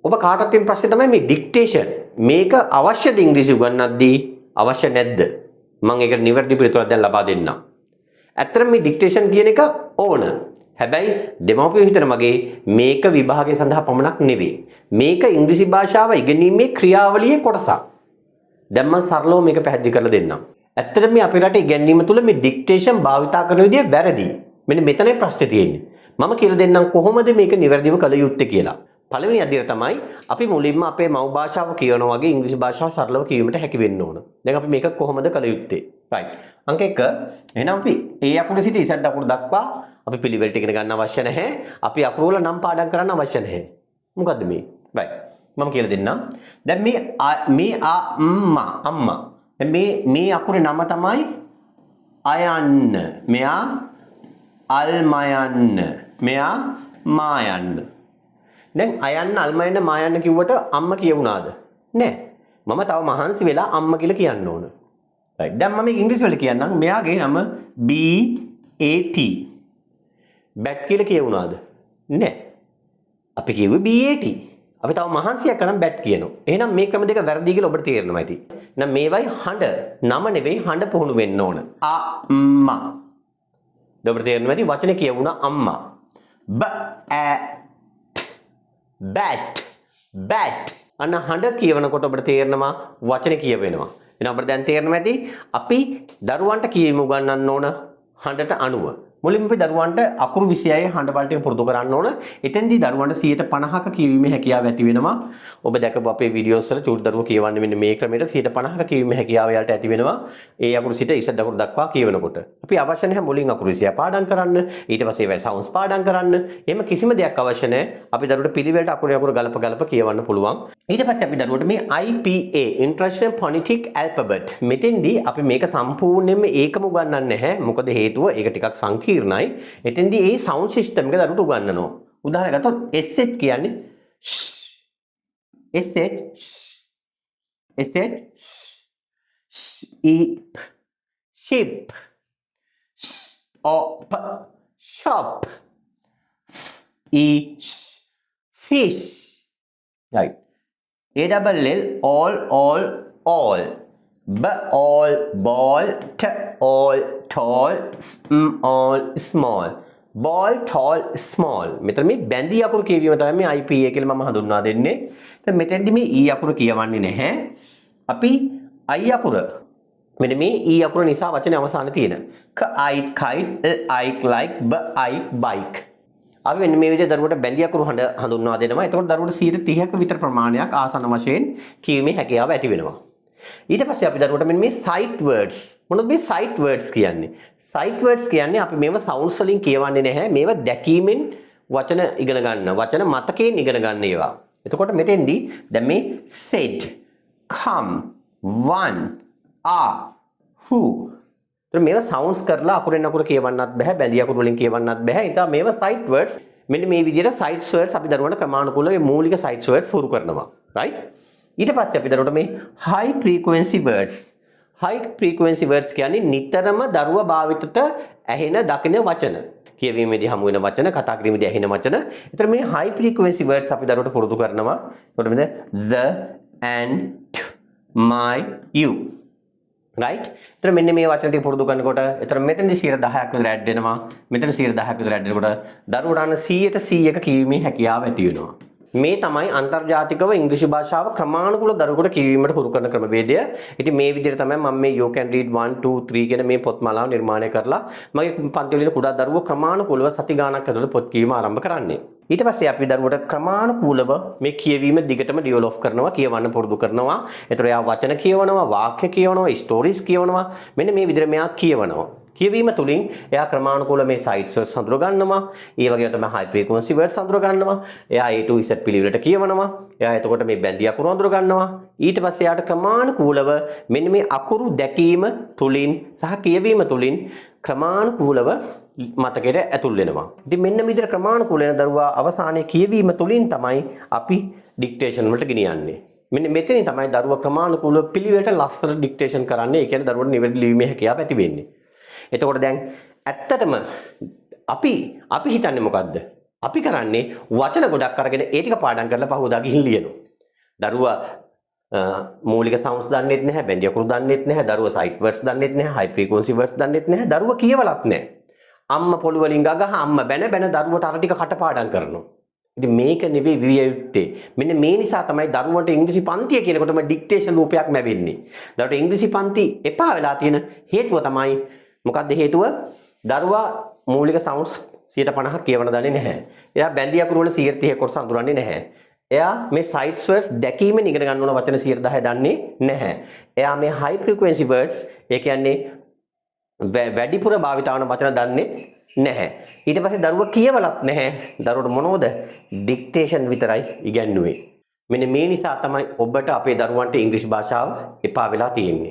ඔබ කාටත් තියෙන ප්‍රශ්නේ තමයි මේ ඩික්ටේෂන්. මේක අවශ්‍යද ඉංග්‍රීසි උගන්වද්දී? අවශ්‍ය නැද්ද? මම ඒකට නිවැරදි පිළිතුරක් දැන් ලබා දෙන්නම්. ඇත්තටම මේ ඩික්ටේෂන් කියන එක ඕන. හැබැයි දෙමව්පියෝ හිතන මගේ මේක විභාගය සඳහා පමණක් නෙවෙයි. මේක ඉංග්‍රීසි භාෂාව ඉගෙනීමේ ක්‍රියාවලියේ කොටසක්. දැන් මම සරලව මේක පැහැදිලි කරලා දෙන්නම්. ඇත්තටම මේ අපේ රටේ ඉගෙනීම තුළ මේ ඩික්ටේෂන් භාවිතා කරන විදිය වැරදි. මෙන්න මෙතනයි ප්‍රශ්නේ තියෙන්නේ. මම කියලා දෙන්නම් කොහොමද මේක නිවැරදිව කළ යුත්තේ කියලා. පළවෙනි අදියර තමයි අපි මුලින්ම අපේ මව් භාෂාව කියනවා වගේ ඉංග්‍රීසි භාෂාව සරලව කියවීමට හැකි වෙන්න ඕන. දැන් අපි මේක කොහොමද කළ යුත්තේ? right. අංක 1. එහෙනම් අපි ඒ අකුරු සිට ඉසඩ් අකුරු දක්වා අපි පිළිවෙලට ඉගෙන ගන්න අවශ්‍ය නැහැ. අපි අකුරු වල නම් පාඩම් කරන්න අවශ්‍ය නැහැ. මොකද්ද මේ? right. මම කියලා දෙන්නම්. දැන් මේ අම්මා. දැන් මේ අකුරේ නම තමයි අයන්න. මෙයා අල්මයන්න. මෙයා මායන්න. දැන් අයන්න අල්මයන්න මායන්න කිව්වට අම්මා කියුණාද? නෑ. මම තව මහන්සි වෙලා අම්මා කියලා කියන්න ඕන. right. දැන් මම ඉංග්‍රීසි වල කියන්නම්. මෙයාගේ නම BAT. බැට් කියලා කියුණාද? නෑ. අපි කිව්වේ BAT. අපි තව මහන්සියක් කරන් බැට් කියනවා. එහෙනම් මේ ක්‍රම දෙක වැරදි කියලා ඔබට තේරෙනවා ඇති. එහෙනම් මේවයි හඬ. නම නෙවෙයි හඬ පුහුණු වෙන්න ඕන. අම්මා. ඔබට තේරෙනවා ඇති වචනේ කියවුණා අම්මා. bat අන්න හඬ කියවනකොට ඔබට තේරෙනවා වචනේ කියවෙනවා. එහෙනම් අපිට දැන් තේරෙනවා ඇති අපි දරුවන්ට කියීම උගන්වන්න ඕන හඬට අනුව. මුලින්ම අපි දරුවන්ට අකුරු 26 හඬ වලට පුරුදු කරන්න ඕන. එතෙන්දී දරුවන්ට 50%ක කියවීමේ හැකියාව ඇති වෙනවා. ඔබ දැකපු අපේ වීඩියෝස් වල චූටි දරුවෝ කියවන්නේ මෙන්න මේ ක්‍රමයට 50%ක කියවීමේ හැකියාව යාලට ඇති වෙනවා. ඒ අකුරු සිට ඉසඩ් අකුරු දක්වා කියවනකොට. අපි අවශ්‍ය නැහැ මුලින් අකුරු 26 පාඩම් කරන්න. ඊට පස්සේ ඒවයි සවුන්ඩ්ස් පාඩම් කරන්න. එහෙම කිසිම දෙයක් අවශ්‍ය නැහැ. අපි දරුවට පිළිවෙලට අකුරු ගලප කියවන්න පුළුවන්. ඊට පස්සේ අපි දරුවට මේ IPA International Phonetic Alphabet මෙතෙන්දී අපි මේක සම්පූර්ණයෙන්ම ඒකම උගන්වන්නේ නැහැ. මොකද හේතුව ඒක ටිකක් සංකීර්ණයි. එතෙන්දී ඒ සවුන්ඩ් සිස්ටම් එක දරුවට උගන්වනවා. උදාහරණ ගත්තොත් SH කියන්නේ SH sheep op shop fish right ALL all all ball all tall small ball tall small මෙතන මේ බැඳී අකුරු කියවීම තමයි මේ IPA කියලා මම හඳුන්වා දෙන්නේ. දැන් මෙතෙන්දි මේ E අකුර කියවන්නේ නැහැ. අපි I අකුර මෙන්න මේ E අකුර නිසා වචනේ අවසානයේ තියෙන kite like bike අපි මෙන්න මේ විදිහට දරුවට බැඳී අකුරු හඳුන්වා දෙනවා. එතකොට දරුවට 30%ක විතර ප්‍රමාණයක් ආසන්න වශයෙන් කියීමේ හැකියාව ඇති වෙනවා. ඊට පස්සේ අපි දරුවට මෙන්න මේ sight words මොනවද මේ sight words කියන්නේ? sight words කියන්නේ අපි මේව sounds වලින් කියවන්නේ නැහැ. මේව දැකීමෙන් වචන ඉගෙන ගන්න. වචන මතකයෙන් ඉගෙන ගන්න ඒවා. එතකොට මෙතෙන්දී දැන් මේ said, come, one, are, who. ඒතර මේව sounds කරලා අකුරෙන් අකුර කියවන්නත් බෑ. බැඳී අකුරු වලින් කියවන්නත් බෑ. ඒ නිසා මේව sight words මෙන්න මේ විදිහට sight words අපි දරුවන්ට ක්‍රමානුකූලව මේ මූලික sight words හුරු කරනවා. right? ඊට පස්සේ අපි දරුවට මේ high frequency words high frequency words කියන්නේ නිතරම දරුවා භාවිතට ඇහෙන දකින වචන. කියවීමේදී හමු වෙන වචන, කතා කිරීමේදී ඇහෙන වචන. ඒතර මේ high frequency words අපි දරුවට පුරුදු කරනවා. ඒකට මෙතන the and my you. right? ඒතර මෙන්න මේ වචන ටික පුරුදු කරනකොට ඒතර මෙතනදී 10%ක් විතර ඇඩ් වෙනවා. මෙතන 10%ක් විතර ඇඩ් වෙනකොට දරුවට අන්න 100% කියවීමේ හැකියාව ඇති වෙනවා. මේ තමයි අන්තර්ජාතිකව ඉංග්‍රීසි භාෂාව ක්‍රමානුකූල දරුවෙකුට කියවීමට හුරු කරන ක්‍රමවේදය. ඉතින් මේ විදිහට තමයි මම මේ You Can Read 1 2 3 කියන මේ පොත් මාලාව නිර්මාණය කරලා මගේ පන්ති වල කුඩා දරුවෝ ක්‍රමානුකූලව සති ගාණක් ඇතුළත පොත් කියවීම ආරම්භ කරන්නේ. ඊට පස්සේ අපි දරුවට ක්‍රමානුකූලව මේ කියවීම දිගටම ඩෙවලොප් කරනවා, කියවන්න පුරුදු කරනවා. ඒතර එයා වචන කියවනවා, වාක්‍ය කියවනවා, ස්ටෝරීස් කියවනවා. මෙන්න මේ විදිහට මෙයා කියවනවා. කියවීම තුලින් එයා ක්‍රමානුකූල මේ sites words හඳුර ගන්නවා. ඒ වගේම තමයි high frequency words හඳුර ගන්නවා. එයා A to Z පිළිවෙලට කියවනවා. එයා එතකොට මේ බැඳී අකුරු හඳුර ගන්නවා. ඊට පස්සේ එයාට ක්‍රමානුකූලව මෙන්න මේ අකුරු දැකීම තුලින් සහ කියවීම තුලින් ක්‍රමානුකූලව මතකයට ඇතුල් වෙනවා. ඉතින් මෙන්න මේ විදිහට ක්‍රමානුකූල වෙන දරුවා අවසානයේ කියවීම තුලින් තමයි අපි ඩික්ටේෂන් වලට ගෙනියන්නේ. මෙන්න මෙතනින් තමයි දරුවා ක්‍රමානුකූලව පිළිවෙලට ලස්සන ඩික්ටේෂන් කරන්නේ. ඒ කියන්නේ දරුවට නිවැරදි ලිවීමේ හැකියාව ඇති වෙන්නේ. එතකොට දැන් ඇත්තටම අපි හිතන්නේ මොකද්ද? අපි කරන්නේ වචන ගොඩක් අරගෙන ඒ ටික පාඩම් කරලා පහවදා ගිහින් ලියනවා. දරුවා මූලික සවුන්ඩ්ස් දන්නෙත් නැහැ, බැඳි අකුරු දන්නෙත් නැහැ, දරුවා සයිට් වර්ඩ්ස් දන්නෙත් නැහැ, හයි ෆ්‍රීකවන්සි වර්ඩ්ස් දන්නෙත් නැහැ, දරුවා කියවලත් නැහැ. අම්මා පොළු වලින් ගගහ අම්මා බැන දරුවට අර ටික කටපාඩම් කරනවා. ඉතින් මේක නෙවෙයි විය යුත්තේ. මෙන්න මේ නිසා තමයි දරුවන්ට ඉංග්‍රීසි පන්තිය කියනකොටම ඩික්ටේෂන් රූපයක් ලැබෙන්නේ. දරුවට ඉංග්‍රීසි පන්ති එපා වෙලා තියෙන හේතුව තමයි මොකක්ද හේතුව? දරුවා මූලික සවුන්ඩ්ස් 50% කියවන දන්නේ නැහැ. එයා බැඳි අකුරු වල 30% කොටස අඳුරන්නේ නැහැ. එයා මේ සයිට්ස් වර්ඩ්ස් දැකීමෙන් ඉගෙන ගන්න ඕන වචන 10% දන්නේ නැහැ. එයා මේ හයි ෆ්‍රීකවෙන්සි වර්ඩ්ස් ඒ කියන්නේ වැඩිපුර භාවිත වන වචන දන්නේ නැහැ. ඊට පස්සේ දරුවා කියවලත් නැහැ. දරුවට මොනවද? ඩික්ටේෂන් විතරයි ඉගැන්නුවේ. මෙන්න මේ නිසා තමයි ඔබට අපේ දරුවන්ට ඉංග්‍රීසි භාෂාව එපා වෙලා තියෙන්නේ.